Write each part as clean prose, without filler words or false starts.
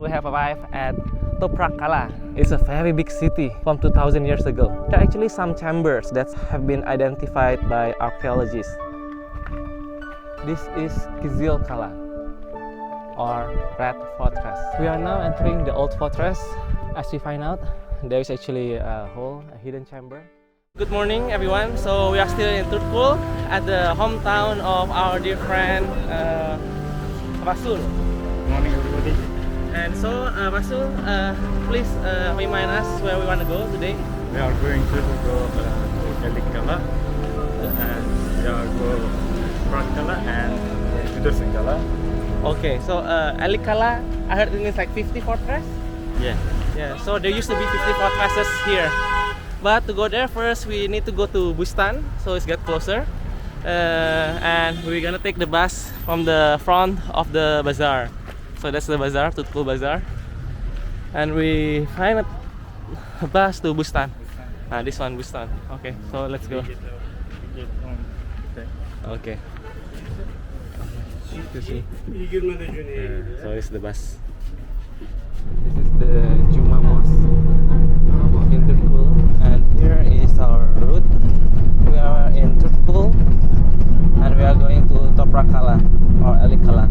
We have arrived at Toprak Kala. It's a very big city from 2000 years ago. There are actually some chambers that have been identified by archaeologists. This is Kyzyl Kala, or Red Fortress. We are now entering the old fortress. As we find out, there is actually a hole, a hidden chamber. Good morning, everyone. So we are still in Topraq at the hometown of our dear friend Rasul. Good morning, everybody. And so, Rasul, please remind us where we want to go today. We are going to go to Ellik Kala and Jago, Toprak Kala and Kyzyl Kala. Okay, so Ellik Kala, I heard it means like 50 fortress? Yeah. Yeah, so there used to be 50 fortresses here. But to go there first, we need to go to Buston, so it's get closer. And we're gonna take the bus from the front of the bazaar. So that's the bazaar, Topraq Bazaar. And we find a bus to Buston. This one, Buston. Okay, so let's go. Okay. To see. So it's the bus. This is the Juma Mosque in Topraq, and here is our route. We are in Topraq, and we are going to Toprak Kala or Ellik Kala.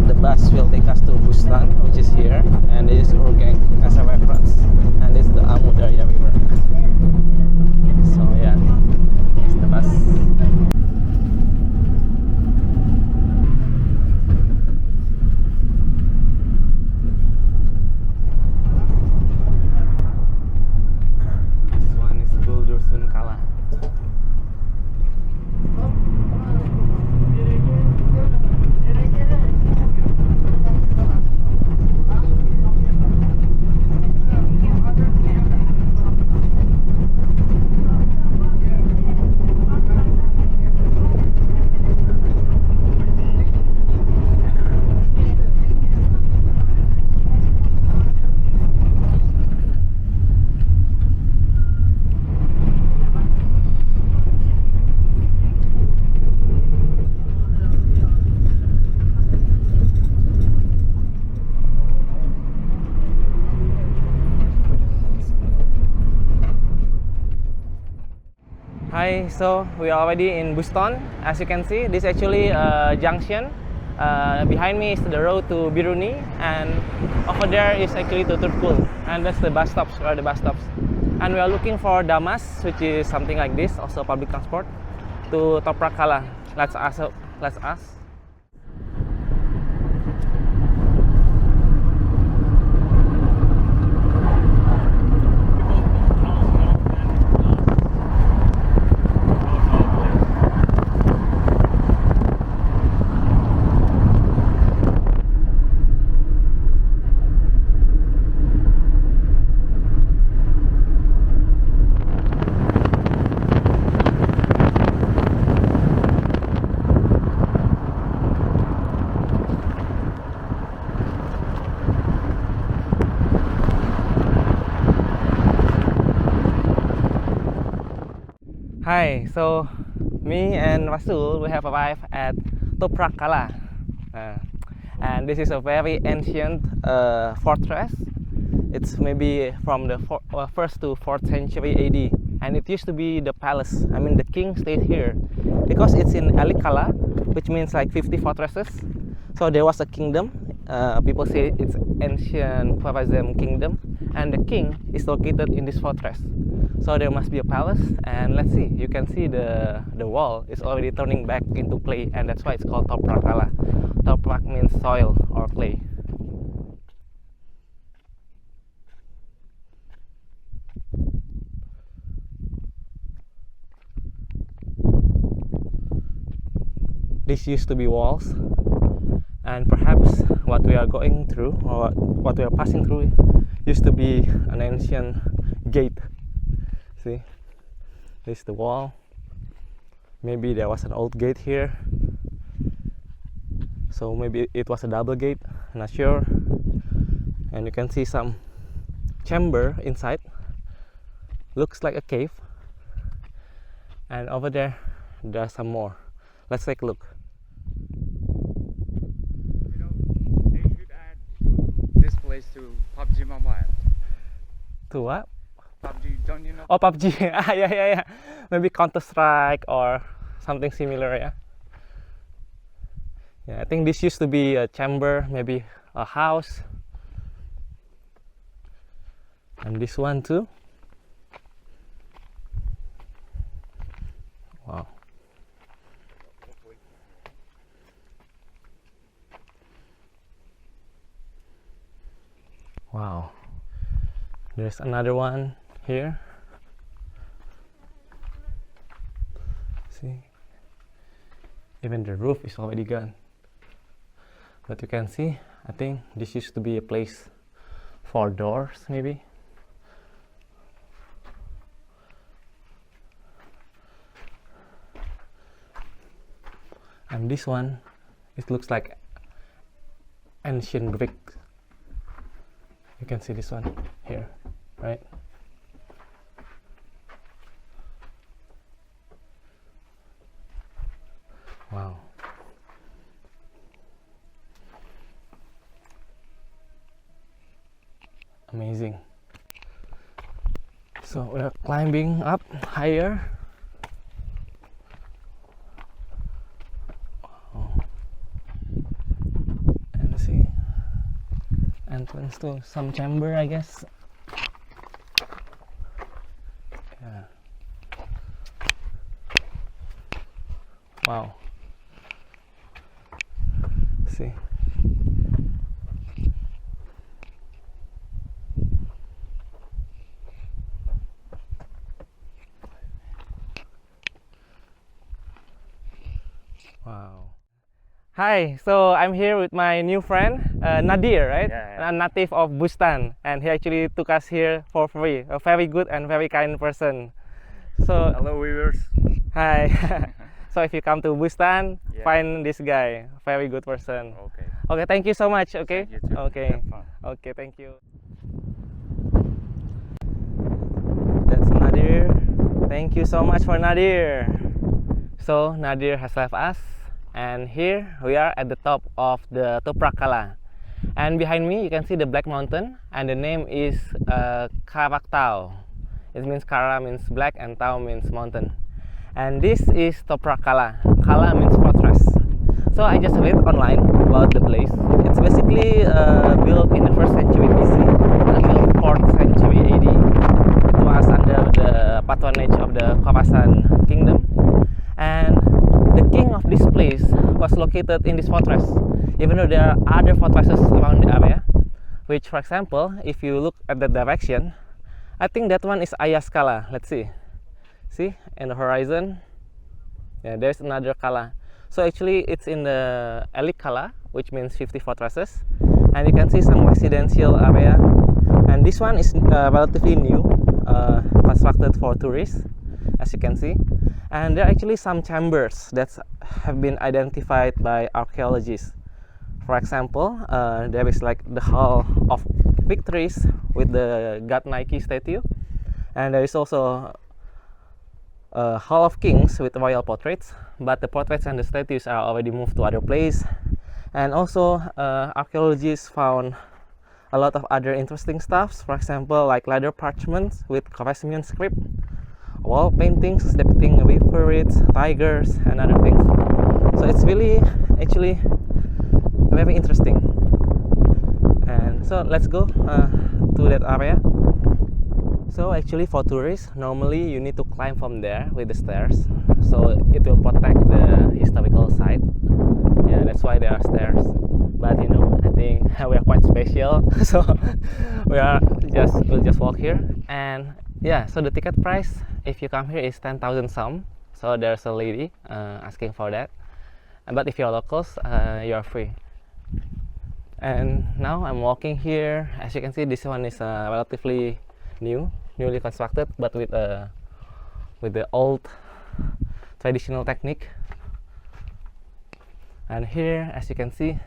The bus will take us to Buston, which is here, and this is Urgeng as a reference, and this is the Amu Darya river. So yeah, it's the bus. This one is Kyzylkum Kala. Hi, so we are already in Buston. As you can see, this is actually a junction. Behind me is the road to Biruni, and over there is actually to Topraq, and that's the bus stops, where the bus stops. And we are looking for Damas, which is something like this, also public transport, to Toprak Kala. Let's ask. Hi, so me and Rasul, we have arrived at Toprak Kala, and this is a very ancient fortress. It's maybe from the 1st to 4th century AD, and it used to be the palace. I mean, the king stayed here because it's in Ellik Kala, which means like 50 fortresses. So there was a kingdom. People say it's ancient Khwarezm kingdom, and the king is located in this fortress. So there must be a palace, and let's see. You can see the wall is already turning back into clay, and that's why it's called Toprak Kala. Toprak means soil or clay. This used to be walls, and perhaps what we are going through, or what we are passing through, used to be an ancient gate. See, this is the wall. Maybe there was an old gate here, so maybe it was a double gate, I'm not sure. And you can see some chamber inside, looks like a cave, and over there are some more. Let's take a look. They should add to this place to PUBG Mobile. To what? PUBG, don't you know? Oh, PUBG. Ah, yeah. Maybe Counter Strike or something similar, yeah. Yeah, I think this used to be a chamber, maybe a house. And this one too. Wow. Wow. There's another one here. See? Even the roof is already gone. But you can see, I think this used to be a place for doors, maybe. And this one, it looks like ancient brick. You can see this one here, right? Wow. Amazing. So we're climbing up higher. Wow. And see, entrance to some chamber, I guess. Yeah. Wow. See. Wow. Hi, so I'm here with my new friend, Nadir, right? Yeah. A native of Buston, and he actually took us here for free. A very good and very kind person. So, Hello viewers. hi. So if you come to Buston, Yeah. find this guy, very good person. Okay. Okay, thank you so much. Okay. Thank you too. Okay. Have fun. Okay, thank you. That's Nadir. Thank you so much for Nadir. So Nadir has left us, and here we are at the top of the Toprak Kala. And behind me you can see the black mountain, and the name is Kala. It means Kara means black and Tau means mountain. And this is Toprak Kala. Kala means fortress. So I just read online about the place. It's basically built in the 1st century BC until 4th century AD. It was under the patronage of the Khwarezmian kingdom. And the king of this place was located in this fortress, even though there are other fortresses around the area. Which, for example, if you look at the direction, I think that one is Kyzyl Kala. Let's see. See, in the horizon, yeah, there's another Kala. So actually, it's in the Ellik Kala, which means 50 fortresses, and you can see some residential area. And this one is relatively new, constructed for tourists, as you can see. And there are actually some chambers that have been identified by archaeologists. For example, there is like the Hall of Victories with the god Nike statue, and there is also Hall of Kings with royal portraits, but the portraits and the statues are already moved to other place. And also archaeologists found a lot of other interesting stuffs, for example like leather parchments with Khorezmian script, wall paintings depicting rivers, tigers and other things. So it's really actually very interesting. And so let's go to that area. So actually for tourists, normally you need to climb from there with the stairs, so it will protect the historical site. Yeah, that's why there are stairs. But you know, I think we are quite special, so we'll just walk here. And yeah, so the ticket price if you come here is 10,000 some. So there's a lady asking for that. But if you're locals, you're free. And now I'm walking here. As you can see, this one is relatively newly constructed, but with the old traditional technique. And here, as you can see,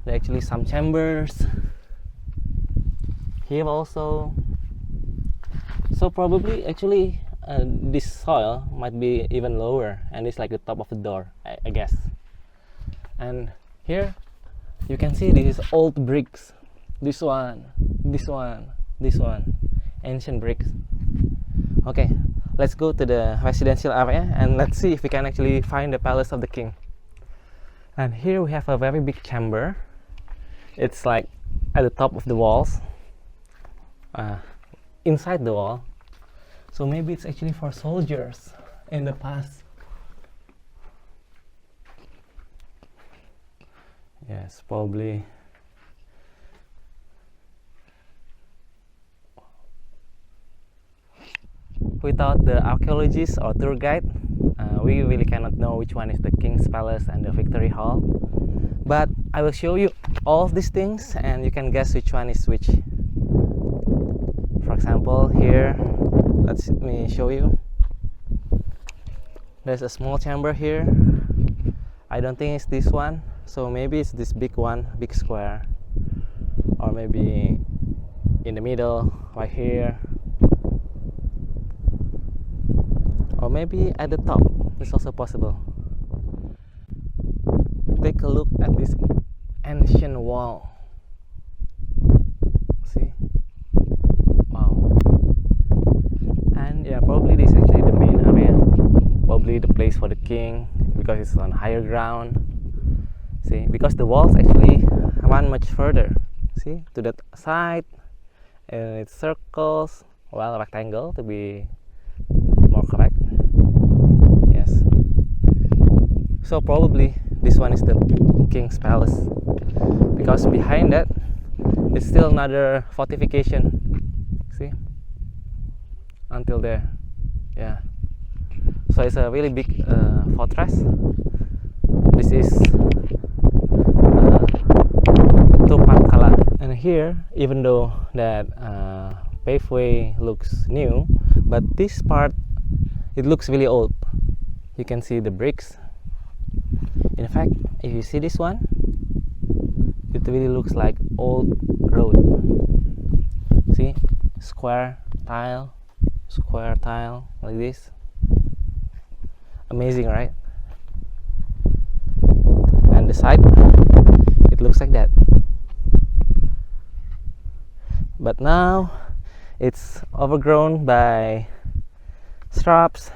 there are actually some chambers here also. So probably actually this soil might be even lower, and it's like the top of the door, I guess. And here you can see this is old bricks, this one, this one, this one. Ancient bricks. Okay, let's go to the residential area and let's see if we can actually find the palace of the king. And here we have a very big chamber. It's like at the top of the walls, inside the wall. So maybe it's actually for soldiers in the past. Yes, probably. Without the archaeologist or tour guide, we really cannot know which one is the king's palace and the victory hall. But I will show you all of these things and you can guess which one is which. For example, here, let me show you. There's a small chamber here. I don't think it's this one, so maybe it's this big one, big square, or maybe in the middle, right here, or maybe at the top. It's also possible. Take a look at this ancient wall. See? Wow. And yeah, probably this is actually the main area. Probably the place for the king because it's on higher ground. See? Because the walls actually run much further. See? To that side. And it's circles. Well, rectangle to be more correct. Yes. So probably this one is the king's palace, because behind that is still another fortification. See, until there. Yeah, so it's a really big fortress. This is Toprak Kala, and here, even though that paveway looks new, but this part, it looks really old. You can see the bricks. In fact, if you see this one, it really looks like old road. See, square tile, like this. Amazing, right? And the side, it looks like that. But now, it's overgrown by shrubs.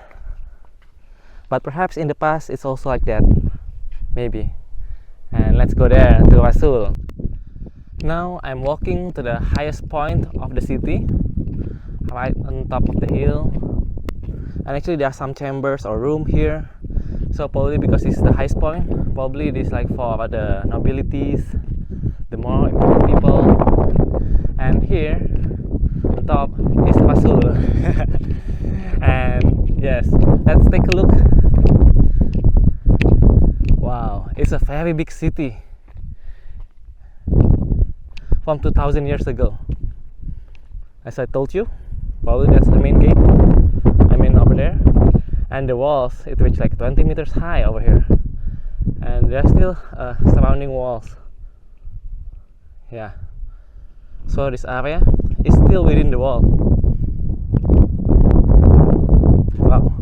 But perhaps in the past, it's also like that. Maybe. And let's go there to Rasul. Now I'm walking to the highest point of the city, right on top of the hill. And actually there are some chambers or room here. So probably because it's the highest point, probably it is like for the nobilities, the more important people. And here on top is Rasul. And yes, let's take a look. Wow, it's a very big city from 2000 years ago. As I told you, probably that's the main gate. I mean over there. And the walls, it reached like 20 meters high over here. And there are still surrounding walls. Yeah. So this area is still within the wall. Wow.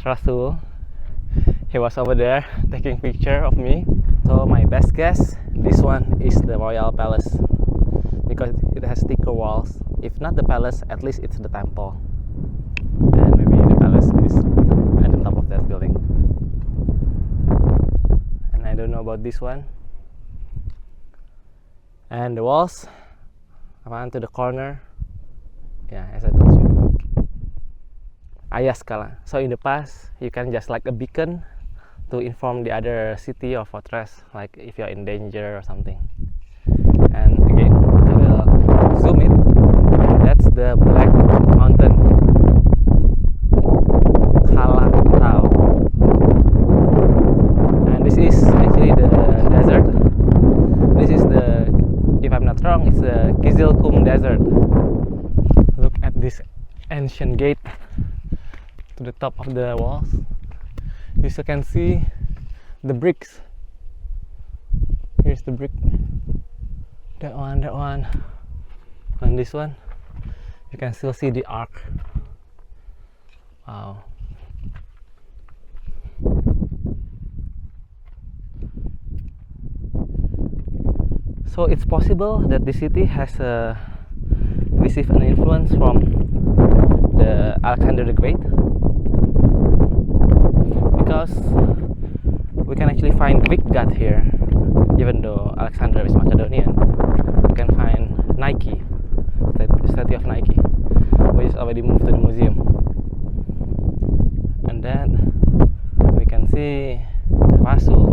Rasul, he was over there taking picture of me. So my best guess, this one is the royal palace because it has thicker walls. If not the palace, at least it's the temple. And maybe the palace is at the top of that building. And I don't know about this one. And the walls around to the corner. Yeah, as I told you. Kyzyl Kala. So in the past, you can just like a beacon to inform the other city or fortress, like if you're in danger or something. And again, I will zoom it. And that's the black mountain, Kala Tau. And this is actually the desert. the Kyzylkum Desert. Look at this ancient gate to the top of the walls. You still can see the bricks. Here's the brick. That one, and this one. You can still see the arc. Wow. So it's possible that the city has received an influence from the Alexander the Great, because we can actually find Greek god here, even though Alexander is Macedonian. We can find Nike, statue of Nike, which is already moved to the museum. And then we can see Rasul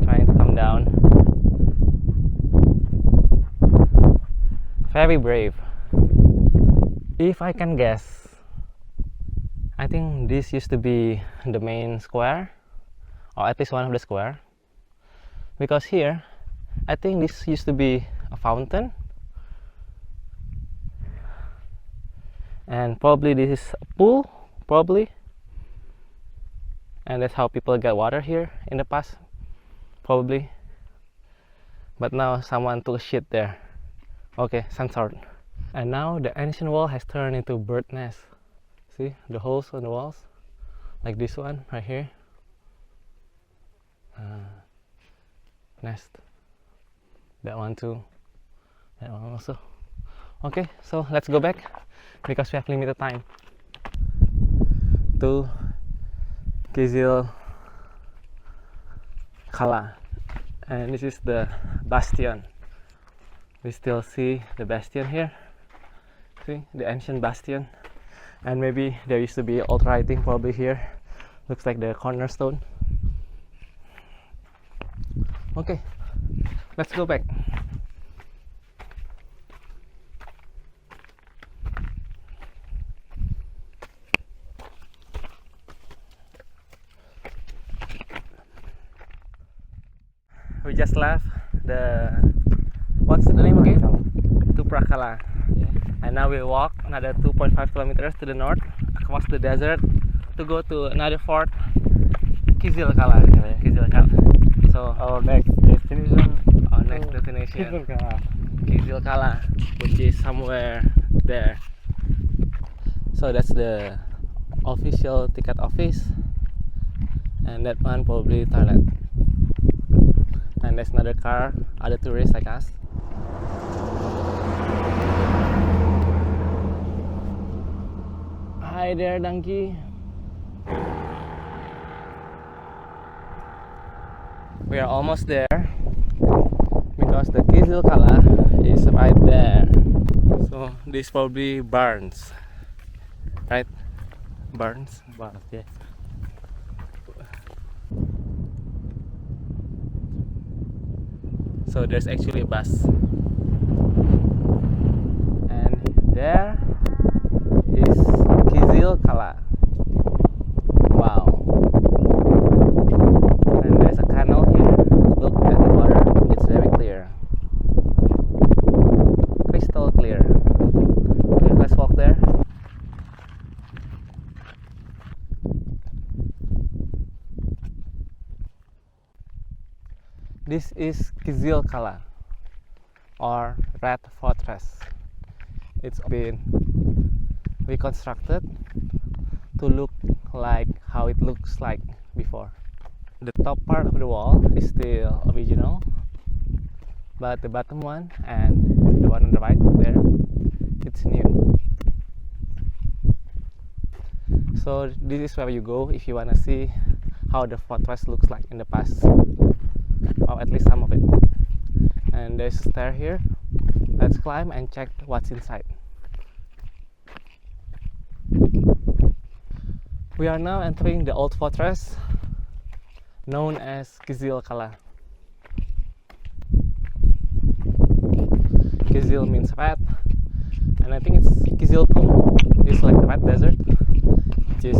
trying to come down. Very brave. If I can guess, I think this used to be the main square, or at least one of the square, because here I think this used to be a fountain, and probably this is a pool, probably, and that's how people get water here in the past, probably. But now someone took a shit there. Okay, censored. And now the ancient wall has turned into bird nest. See the holes on the walls, like this one right here. Nest. That one too. That one also. Okay, so let's go back because we have limited time to Kyzyl Kala, and this is the bastion. We still see the bastion here. See the ancient bastion, and maybe there used to be old writing probably here. Looks like the cornerstone. Okay, let's go back. We just left the, what's the name again? Toprak Kala. Yeah. And now we walk another 2.5 kilometers to the north across the desert to go to another fort, Kyzyl Kala. Kyzyl Kala. So Our next destination. Kyzyl Kala. Kyzyl Kala, which is somewhere there. So that's the official ticket office, and that one probably toilet. And there's another car, other tourists like us. Hi there, donkey. We are almost there because the Kyzyl Kala is right there. So this probably Barnes, right? Barnes, yeah. So there's actually a bus, and there is Kyzyl Kala. Wow. And there's a canal here. Look at the water, it's very clear, crystal clear. Okay, let's walk there. This is Kyzyl Kala, or Red Fortress. It's been reconstructed to look like how it looks like before. The top part of the wall is still original, but the bottom one and the one on the right there, it's new. So this is where you go if you want to see how the fortress looks like in the past, or at least some of it. And there's a stair here. Let's climb and check what's inside. We are now entering the old fortress known as Kyzyl Kala. Kyzyl means red, and I think it's Kyzylkum. It's like the red desert, which is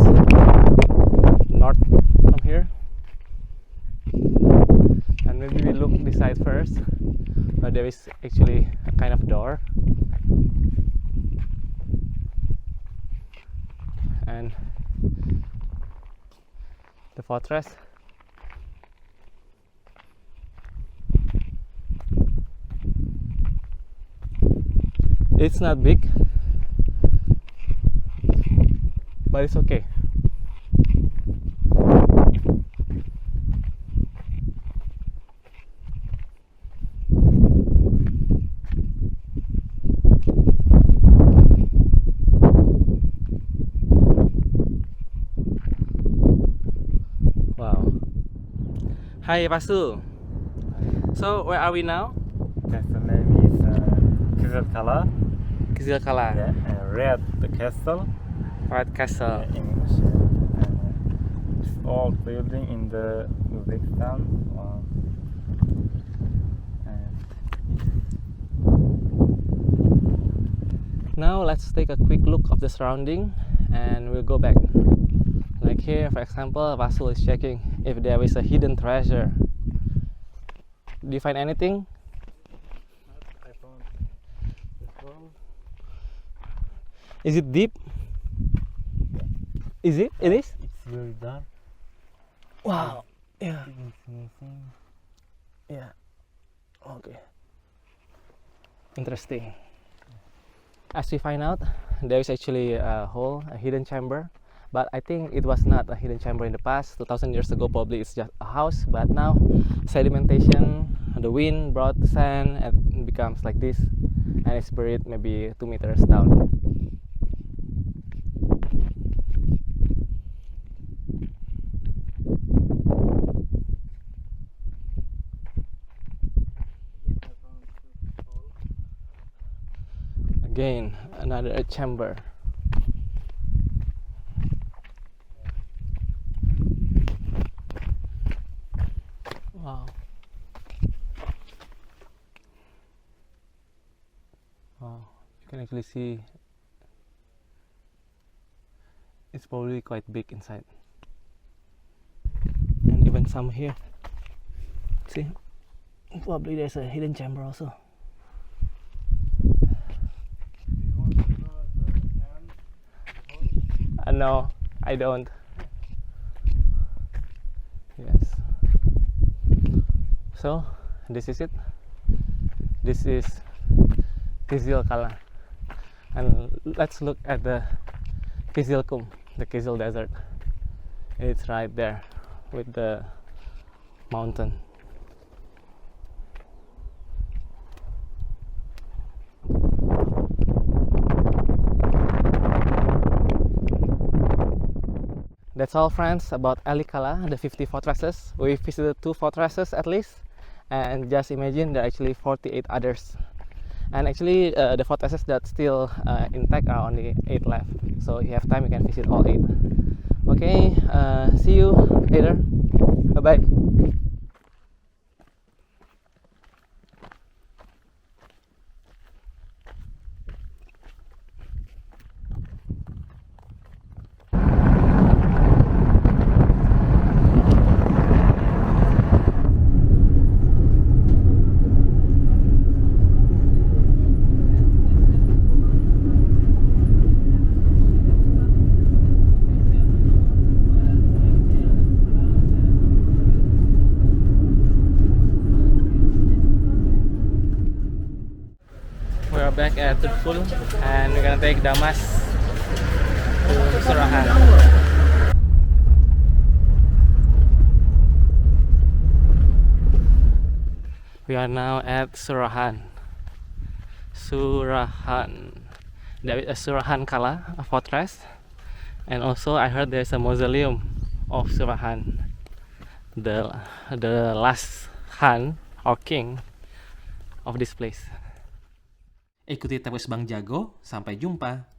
north from here. And maybe we look this side first, but there is actually a kind of door, and the fortress. It's not big, but it's okay. Wow. Hi, Vasu. So, where are we now? Castle name is Kyzyl Kala. Kyzyl Kala. Yeah, and red the castle. Red Castle. In English. It's old building in the Uzbekistan. Now let's take a quick look of the surrounding and we'll go back. Like here, for example, Vasul is checking if there is a hidden treasure. Do you find anything? I found this one. Is it deep? Is it? It is? It's very dark. Wow. Yeah. It's missing. Yeah. Okay. Interesting. As we find out, there is actually a hole, a hidden chamber. But I think it was not a hidden chamber in the past. 2000 years ago, probably it's just a house. But now, sedimentation, the wind brought the sand, and it becomes like this. And it's buried maybe 2 meters down. Again, another chamber. Wow. Wow, you can actually see it's probably quite big inside. And even some here. See? Probably there's a hidden chamber also. No, I don't. Yes. So, this is it. This is Kyzyl Kala. And let's look at the Kyzylkum, the Kyzyl Desert. It's right there with the mountain. That's all, friends, about Ellik Kala, the 50 fortresses. We visited 2 fortresses at least, and just imagine there are actually 48 others. And actually, the fortresses that still intact are only 8 left. So if you have time, you can visit all 8. Okay, see you later. Bye bye. We're back at Turkul and we're gonna take Damas to Surahan. We are now at Surahan. There is a Surahan Kala, a fortress, and also I heard there's a mausoleum of Surahan, the last Khan or king of this place. Ikuti terus Bang Jago, sampai jumpa.